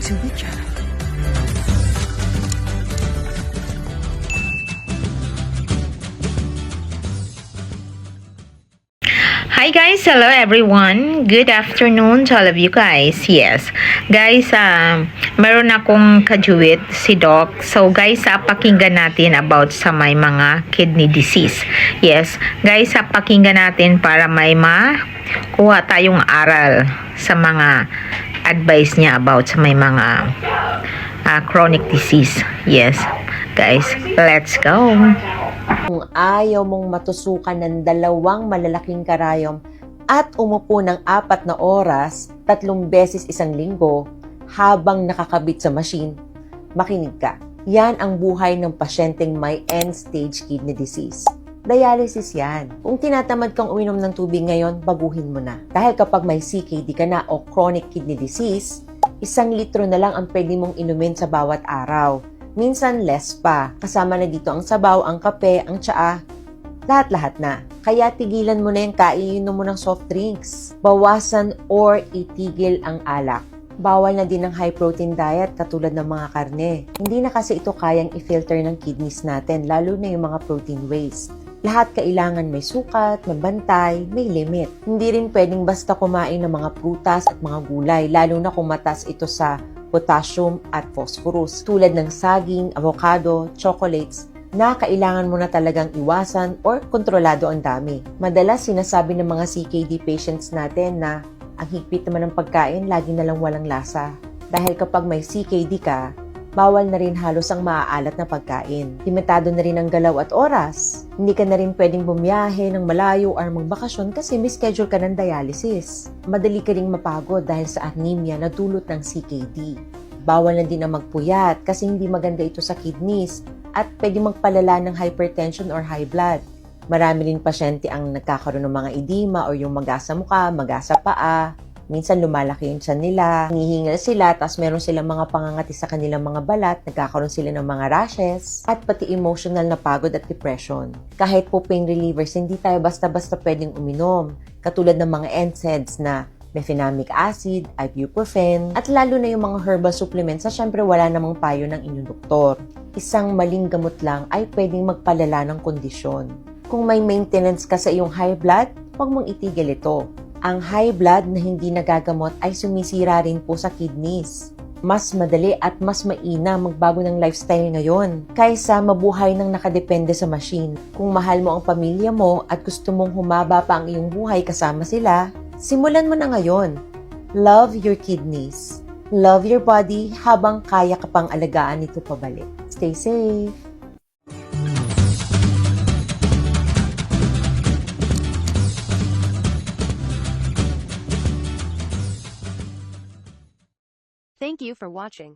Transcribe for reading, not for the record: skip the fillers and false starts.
Subicha. Hi guys, hello everyone. Good afternoon to all of you guys. Yes. Guys, meron akong kajuwit si Doc. So guys, pakinggan natin about sa may mga kidney disease. Yes. Guys, pakinggan natin para may makuha tayong aral sa mga advice niya about sa may mga chronic disease. Yes. Guys, let's go. Kung ayaw mong matusukan ng dalawang malalaking karayom at umupo ng 4 na oras, 3 beses isang linggo, habang nakakabit sa machine, makinig ka. Yan ang buhay ng pasyenteng may end-stage kidney disease. Dialysis yan. Kung tinatamad kang uminom ng tubig ngayon, baguhin mo na. Dahil kapag may CKD ka na o chronic kidney disease, 1 litro na lang ang pwede mong inumin sa bawat araw. Minsan less pa. Kasama na dito ang sabaw, ang kape, ang tsaa, lahat-lahat na. Kaya tigilan mo na yung kainom mo ng soft drinks. Bawasan or itigil ang alak. Bawal na din ang high-protein diet katulad ng mga karne. Hindi na kasi ito kayang i-filter ng kidneys natin, lalo na yung mga protein waste. Lahat kailangan may sukat, may bantay, may limit. Hindi rin pwedeng basta kumain ng mga prutas at mga gulay, lalo na kung mataas ito sa potassium at phosphorus, tulad ng saging, avocado, chocolates, na kailangan mo na talagang iwasan or kontrolado ang dami. Madalas sinasabi ng mga CKD patients natin na ang higpit naman ng pagkain, lagi na lang walang lasa. Dahil kapag may CKD ka, bawal na rin halos ang maaalat na pagkain. Limitado na rin ang galaw at oras. Hindi ka na rin pwedeng bumiyahe ng malayo or magbakasyon kasi may schedule ka ng dialysis. Madali ka ring mapagod dahil sa anemia na dulot ng CKD. Bawal na din ang magpuyat kasi hindi maganda ito sa kidneys at pwede magpalala ng hypertension or high blood. Marami rin pasyente ang nagkakaroon ng mga edema or yung magasa mukha, magasa paa. Minsan lumalaki yung tiyan nila, hinihingal sila, tapos meron silang mga pangangati sa kanilang mga balat, nagkakaroon sila ng mga rashes, at pati emotional na pagod at depression. Kahit po pain relievers, hindi tayo basta-basta pwedeng uminom, katulad ng mga NSAIDs na mefenamic acid, ibuprofen, at lalo na yung mga herbal supplements na syempre wala namang payo ng inyong doktor. Isang maling gamot lang ay pwedeng magpalala ng kondisyon. Kung may maintenance ka sa iyong high blood, huwag mong itigil ito. Ang high blood na hindi nagagamot ay sumisira rin po sa kidneys. Mas madali at mas mainam magbago ng lifestyle ngayon kaysa mabuhay ng nakadepende sa machine. Kung mahal mo ang pamilya mo at gusto mong humaba pa ang iyong buhay kasama sila, simulan mo na ngayon. Love your kidneys. Love your body habang kaya ka pang alagaan ito pabalik. Stay safe! Thank you for watching.